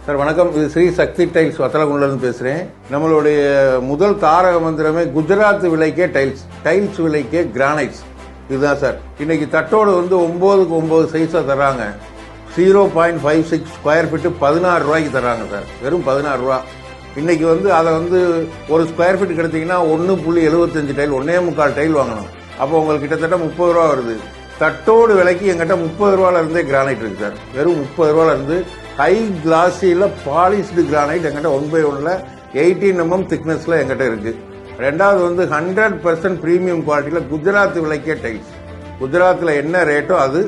Sir வணக்கம். இது ஸ்ரீ சக்தி tiles வத்தலகுண்டிலிருந்து பேசுகிறேன். நம்மளுடைய முதல் தாரக மந்திரமே குஜராத் விலைக்கே டைல்ஸ், டைல்ஸ் விலைக்கே கிரானைட்ஸ். இதுதான் சார். இன்னைக்கு தட்டோடு வந்து 9க்கு 9 சைஸாக தர்றாங்க. 0.56 ஸ்கொயர் ஃபீட்டு 16 ரூபாய்க்கு தர்றாங்க சார். வெறும் 16 ரூபா. இன்னைக்கு வந்து அதை வந்து ஒரு ஸ்கொயர் ஃபீட் கிடைச்சிங்கன்னா 1.75 டைல், 1.25 டைல் வாங்கணும். அப்போ உங்களுக்கு கிட்டத்தட்ட 30 ரூபா வருது. தட்டோடு விலைக்கு எங்கிட்ட 30 ரூபால இருந்தே கிரானைட் இருக்கு சார். வெறும் 30 ரூபால இருந்து ஹை கிளாஸியில் பாலிஷ்டு கிரானைட் எங்கிட்ட 1/1 18 mm திக்னஸ்ல எங்கிட்ட இருக்கு. ரெண்டாவது வந்து 100% பிரீமியம் குவாலிட்டியில் குஜராத் விலைக்கே டைல்ஸ். குஜராத்தில் என்ன ரேட்டோ அது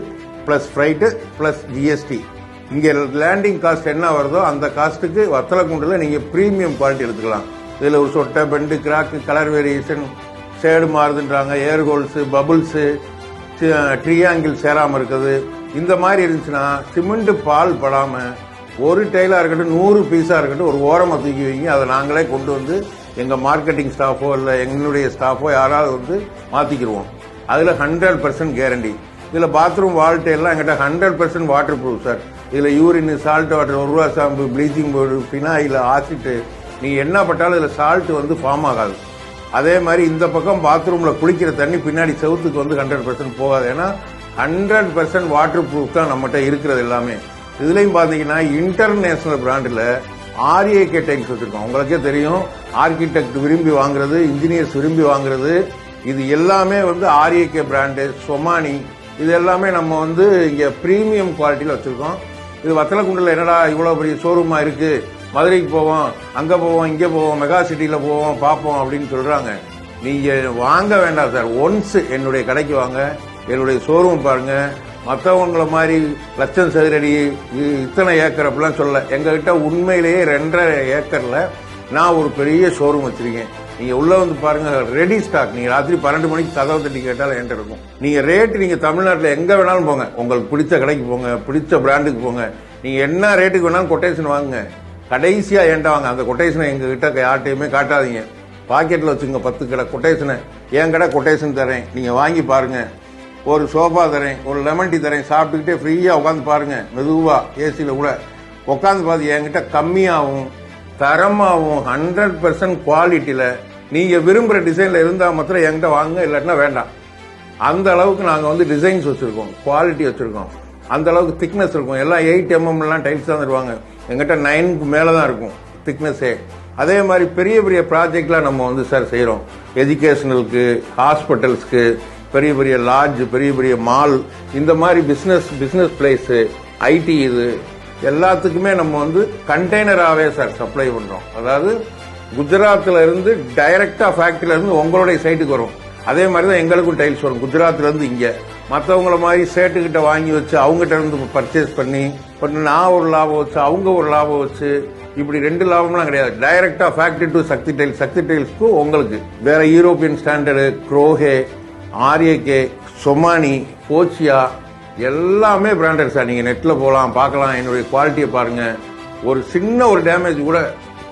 பிளஸ் ஃப்ரைட்டு பிளஸ் ஜிஎஸ்டி. இங்கே லேண்டிங் காஸ்ட் என்ன வருதோ அந்த காஸ்ட்டுக்கு வத்தலகுண்டில் நீங்கள் பிரீமியம் குவாலிட்டி எடுத்துக்கலாம். இதில் ஒரு சொட்டை, bend, crack, colour variation, shade மாறுதுன்றாங்க, ஏர் ஹோல்ஸு, பபுள்ஸு, ட்ரியாங்கிள் சேராமல் இருக்குது. இந்த மாதிரி இருந்துச்சுன்னா சிமெண்ட் பால் படாமல் ஒரு டைலாக இருக்கட்டும் 100 பீஸாக இருக்கட்டும் ஒரு ஓரமாக தூக்கி வைங்க. அதை நாங்களே கொண்டு வந்து எங்கள் மார்க்கெட்டிங் ஸ்டாஃபோ இல்லை எங்களுடைய ஸ்டாஃபோ யாராவது வந்து மாற்றிக்கிடுவோம். அதில் 100% கேரண்டி. இதில் பாத்ரூம் வால் டைல்லாம் எங்கிட்ட 100% வாட்டர் ப்ரூஃப் சார். இதில் யூரின், சால்ட் வாட்டர், 1 ரூபா shampoo, bleaching powder, phenyl, acid நீங்கள் என்ன பட்டாலும் இதில் சால்ட் வந்து ஃபார்ம் ஆகாது. அதே மாதிரி இந்த பக்கம் பாத்ரூமில் குளிக்கிற தண்ணி பின்னாடி செவுத்துக்கு வந்து 100% போகாது. ஏன்னா 100% வாட்டர் ப்ரூஃப் தான் நம்மகிட்ட இருக்கிறது எல்லாமே. இதுலையும் பார்த்தீங்கன்னா இன்டர்நேஷனல் பிராண்டில் RAK டைல்ஸ் வச்சிருக்கோம். உங்களுக்கே தெரியும், ஆர்கிடெக்ட் விரும்பி வாங்குறது, இன்ஜினியர்ஸ் விரும்பி வாங்குறது, இது எல்லாமே வந்து RAK பிராண்டு, சொமானி, இது எல்லாமே நம்ம வந்து இங்கே ப்ரீமியம் குவாலிட்டியில் வச்சிருக்கோம். இது வத்தலகுண்டில் என்னடா இவ்வளோ பெரிய ஷோரூமாக இருக்கு, மதுரைக்கு போவோம், அங்கே போவோம், இங்கே போவோம், மெகா சிட்டியில் போவோம், பார்ப்போம் அப்படின்னு சொல்கிறாங்க. நீங்கள் வாங்க வேண்டாம் சார். ஒன்ஸ் என்னுடைய கடைக்கு வாங்க, என்னுடைய ஷோரூம் பாருங்க. மற்றவங்கள மாதிரி லட்சம் சதுரடி இத்தனை ஏக்கர் அப்படிலாம் சொல்ல. எங்ககிட்ட உண்மையிலேயே 2.5 ஏக்கர்ல நான் ஒரு பெரிய ஷோரூம் வச்சிருக்கேன். நீங்க உள்ள வந்து பாருங்க, ரெடி ஸ்டாக். நீங்க ராத்திரி 12 மணிக்கு கதவை தட்டி கேட்டாலும் என்கிட்ட இருக்கும். நீங்க ரேட்டு நீங்க தமிழ்நாட்டில் எங்க வேணாலும் போங்க, உங்களுக்கு பிடிச்ச கடைக்கு போங்க, பிடிச்ச பிராண்டுக்கு போங்க, நீங்க என்ன ரேட்டுக்கு வேணாலும் கொட்டேஷன் வாங்குங்க. கடைசியா ஏன்டா வாங்க, அந்த கொட்டேஷனை எங்ககிட்ட யார்ட்டையுமே காட்டாதீங்க. பாக்கெட்ல வச்சுங்க 10 கடை கொட்டேஷனை. என் கடை கொட்டேஷன் தரேன், நீங்க வாங்கி பாருங்க. ஒரு சோஃபா தரேன், ஒரு லெமன் டீ தரேன், சாப்பிட்டுக்கிட்டே ஃப்ரீயா உட்காந்து பாருங்க. மெதுவா ஏசியில கூட உட்காந்து பார்த்து என்கிட்ட கம்மியாகவும் தரமாகவும் 100% குவாலிட்டியில நீங்க விரும்புற டிசைன்ல இருந்தா மாத்திரம் என்கிட்ட வாங்க, இல்லாட்டினா வேண்டாம். அந்த அளவுக்கு நாங்க வந்து டிசைன்ஸ் வச்சிருக்கோம், குவாலிட்டி வச்சிருக்கோம், அந்த அளவுக்கு திக்னஸ் இருக்கும். எல்லாம் 8 mm டைல்ஸ் தான் தருவாங்க. எங்கிட்ட 9க்கு மேல தான் இருக்கும் திக்னஸே. அதே மாதிரி பெரிய பெரிய ப்ராஜெக்ட்லாம் நம்ம வந்து சார் செய்யறோம். எஜுகேஷனலுக்கு, ஹாஸ்பிட்டல்ஸ்க்கு, பெரிய பெரிய லாட்ஜ், பெரிய பெரிய மால், இந்த மாதிரி பிசினஸ் பிளேஸ், ஐடி, இது எல்லாத்துக்குமே நம்ம வந்து கண்டெய்னராகவே சார் சப்ளை பண்றோம். அதாவது குஜராத்ல இருந்து டைரக்டா ஃபேக்டரியில இருந்து உங்களுடைய சைட்டுக்கு வரும். அதே மாதிரி தான் எங்களுக்கும் டைல்ஸ் வரும் குஜராத்ல இருந்து இங்க. மற்றவங்கள மாதிரி சேட்டுக்கிட்ட வாங்கி வச்சு அவங்ககிட்ட இருந்து பர்ச்சேஸ் பண்ணி நான் ஒரு லாபம் வச்சு அவங்க ஒரு லாபம் வச்சு இப்படி 2 லாபம்லாம் கிடையாது. டைரக்டா ஃபேக்டரி டு சக்தி டைல்ஸ், சக்தி டைல்ஸ்க்கு உங்களுக்கு வேற யூரோப்பியன் ஸ்டாண்டர்டு, குரோஹே, RAK, சொமானி, போச்சியா எல்லாமே பிராண்டட் சார். நீங்க நெட்ல போகலாம், பார்க்கலாம், என்னுடைய குவாலிட்டியை பாருங்க. ஒரு சின்ன ஒரு டேமேஜ் கூட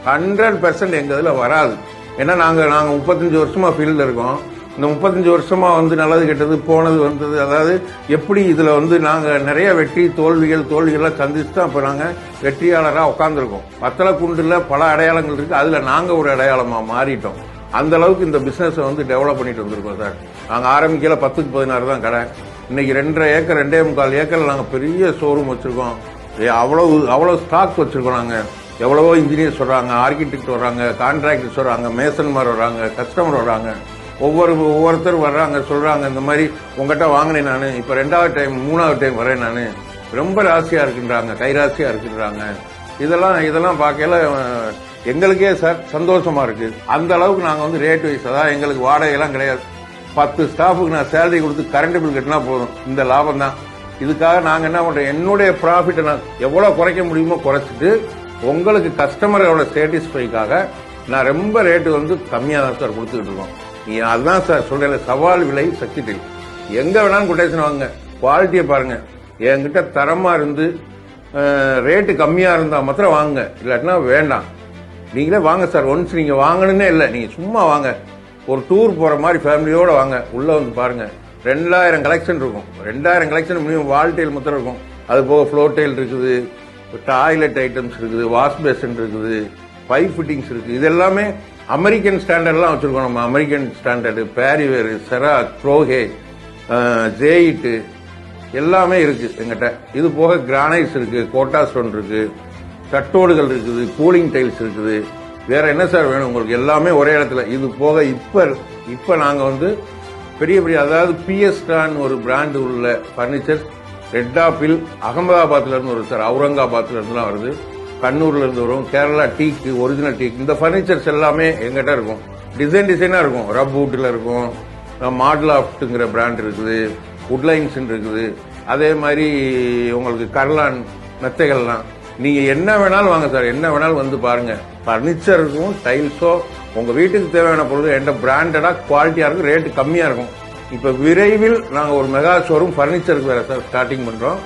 100% எங்க இதுல வராது. ஏன்னா நாங்க 35 வருஷமா ஃபீல்ட்ல இருக்கோம். இந்த 35 வருஷமா வந்து நல்லது கெட்டது போனது வந்தது, அதாவது எப்படி இதுல வந்து நாங்க நிறைய வெற்றி தோல்விகள்லாம் சந்திச்சு தான் இப்ப நாங்க வெற்றியாளராக உட்கார்ந்துருக்கோம். வத்தலகுண்டுல பல அடையாளங்கள் இருக்கு, அதுல நாங்க ஒரு அடையாளமா மாறிட்டோம். அந்த அளவுக்கு இந்த பிசினஸ் வந்து டெவலப் பண்ணிட்டு வந்திருக்கோம் சார். நாங்க ஆரம்பிக்கல 10க்கு 16 தான் கடை. இன்னைக்கு 2.5 ஏக்கர் 2.25 ஏக்கர்ல நாங்க பெரிய ஷோரூம் வச்சிருக்கோம். அவ்வளவு ஸ்டாக் வச்சிருக்கோம். நாங்க எவ்வளவோ இன்ஜினியர்ஸ் வர்றாங்க, ஆர்கிடெக்ட் வர்றாங்க, கான்ட்ராக்டர்ஸ் வர்றாங்க, மேசன்மார் வர்றாங்க, கஸ்டமர் வர்றாங்க. ஒவ்வொருத்தர் வர்றாங்க, சொல்றாங்க இந்த மாதிரி உங்ககிட்ட வாங்கினேன் நான், இப்ப 2வது டைம் 3வது டைம் வரேன் நான், ரொம்ப ராசியா இருக்குன்றாங்க, கைராசியா இருக்குன்றாங்க. இதெல்லாம் பார்க்கல எங்களுக்கே சார் சந்தோஷமா இருக்கு. அந்த அளவுக்கு நாங்க வந்து ரேட் வைஸ், அதாவது எங்களுக்கு வாடகை எல்லாம் கிடையாது. 10 ஸ்டாஃபுக்கு நான் சேலரி கொடுத்து கரண்ட் பில் கட்டினா போதும், இந்த லாபம் தான். இதுக்காக நாங்க என்ன பண்றோம், என்னுடைய ப்ராஃபிட்டை நான் எவ்வளவு குறைக்க முடியுமோ குறைச்சிட்டு உங்களுக்கு கஸ்டமரோட சாட்டிஸ்ஃபைக்காக நான் ரொம்ப ரேட்டு வந்து கம்மியா தான் சார் கொடுத்துக்கிட்டு இருக்கோம். அதுதான் சார் சொல்றேன், சவால் விலை சக்தி டைல். எங்க வேணாலும் கொட்டேஷன் வாங்க, குவாலிட்டியை பாருங்க. என்கிட்ட தரமா இருந்து ரேட்டு கம்மியா இருந்தா மாத்திரம் வாங்க, இல்லாட்டினா வேண்டாம். நீங்களே வாங்க சார். ஒன்ஸ் நீங்க வாங்கணுன்னே இல்லை, நீங்க சும்மா வாங்க, ஒரு டூர் போற மாதிரி ஃபேமிலியோட வாங்க. உள்ள வந்து பாருங்க, 2000 கலெக்ஷன் இருக்கும். 2000 கலெக்ஷன் மினிமம் வால் டைல் மாத்திரம் இருக்கும். அது போக ஃப்ளோர் டைல் இருக்குது, டாய்லெட் ஐட்டம்ஸ் இருக்குது, வாஷ் பேசன் இருக்குது, பைப் ஃபிட்டிங்ஸ் இருக்கு. இது எல்லாமே அமெரிக்கன் ஸ்டாண்டர்ட்லாம் வச்சிருக்கோம். நம்ம அமெரிக்கன் ஸ்டாண்டர்டு, பேரிவேர், செராக், ப்ரோஹே, ஜேயிட்டு எல்லாமே இருக்கு எங்கிட்ட. இது போக கிரானைட்ஸ் இருக்கு, கோட்டா ஸ்டோன் இருக்கு, தட்டோடுகள் இருக்குது, கூலிங் டைல்ஸ் இருக்குது. வேற என்ன சார் வேணும் உங்களுக்கு? எல்லாமே ஒரே இடத்துல. இது போக இப்ப நாங்க வந்து பெரிய பெரிய, அதாவது பிஎஸ்டான் ஒரு பிராண்ட் உள்ள பர்னிச்சர் ரெட் ஆப்பிள் அகமதாபாத்ல இருந்து வரும் சார், அவுரங்காபாத்ல இருந்துலாம் வருது, கண்ணூர்ல இருந்து வரும், கேரளா டீக்கு, ஒரிஜினல் டீக். இந்த பர்னிச்சர்ஸ் எல்லாமே எங்கிட்ட இருக்கும். டிசைனா இருக்கும். ரப் வுட்ல இருக்கும், மாடலாப்ட்ங்கிற பிராண்ட் இருக்குது, வுட்லைன்ஸ் இருக்குது. அதே மாதிரி உங்களுக்கு கர்லான் மெத்தைகள்லாம். நீங்க என்ன வேணாலும் வாங்க சார், என்ன வேணாலும் வந்து பாருங்க. பர்னிச்சருக்கும் டைல்ஸோ உங்க வீட்டுக்கு தேவையான பொருள் எந்த பிராண்டடா குவாலிட்டியா இருக்கும், ரேட்டு கம்மியா இருக்கும். இப்ப விரைவில் நாங்க ஒரு மெகா ஷோரூம் பர்னிச்சருக்கு வேற சார் ஸ்டார்டிங் பண்றோம்.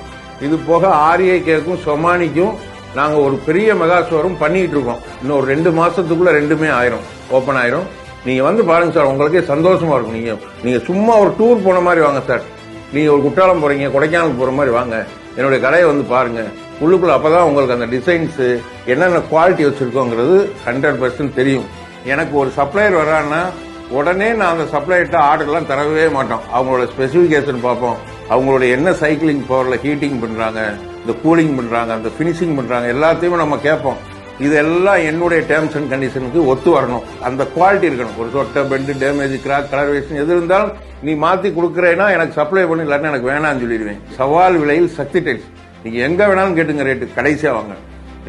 இது போக ஆர்ஏகேக்கும் சொமானிக்கும் நாங்க ஒரு பெரிய மெகா ஷோரூம் பண்ணிட்டு இருக்கோம். இன்னும் ஒரு 2 மாசத்துக்குள்ள ரெண்டுமே ஓபன் ஆயிரும். நீங்க வந்து பாருங்க சார், உங்களுக்கே சந்தோஷமா இருக்கும். நீங்க சும்மா ஒரு டூர் போன மாதிரி வாங்க சார். நீங்க ஒரு குற்றாலம் போறீங்க, கொடைக்கானல் போற மாதிரி வாங்க, என்னுடைய கடையை வந்து பாருங்க. உள்ளுக்குள்ள அப்பதான் உங்களுக்கு அந்த டிசைன்ஸ் என்னென்ன குவாலிட்டி வச்சிருக்கோங்கிறது 100% தெரியும். எனக்கு ஒரு சப்ளையர் வர்றான்னா உடனே நான் அந்த சப்ளையர்ட்ட ஆர்டர்லாம் தரவே மாட்டோம். அவங்களோட ஸ்பெசிபிகேஷன் பார்ப்போம், அவங்களோட என்ன சைக்கிளிங் பவர்ல ஹீட்டிங் பண்றாங்க, இந்த கூலிங் பண்றாங்க, அந்த பினிஷிங் பண்றாங்க, எல்லாத்தையுமே நம்ம கேட்போம். இதெல்லாம் என்னுடைய டேர்ம்ஸ் அண்ட் கண்டிஷனுக்கு ஒத்து வரணும். அந்த குவாலிட்டி இருக்கணும். ஒரு சொட்டை, bend, damage, crack, colour version எது இருந்தாலும் நீ மாத்தி கொடுக்கறேன்னா எனக்கு சப்ளை பண்ணி, இல்லாட்டி எனக்கு வேணாம்னு சொல்லிடுவேன். சவால் விலையில் சக்தி டைல்ஸ். நீங்க எங்க வேணாலும் கேட்டுங்க, ரேட்டு கடைசியா வாங்க.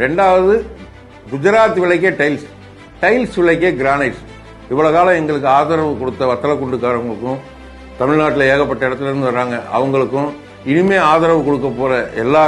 2வது, குஜராத் விலைக்கே டைல்ஸ் விலைக்கே கிரானைட்ஸ். இவ்வளவு காலம் எங்களுக்கு ஆதரவு கொடுத்த வத்தலக்குண்டுக்காரங்களுக்கும், தமிழ்நாட்டில் ஏகப்பட்ட இடத்துல இருந்து வர்றாங்க அவங்களுக்கும், இனிமே ஆதரவு கொடுக்க போற எல்லா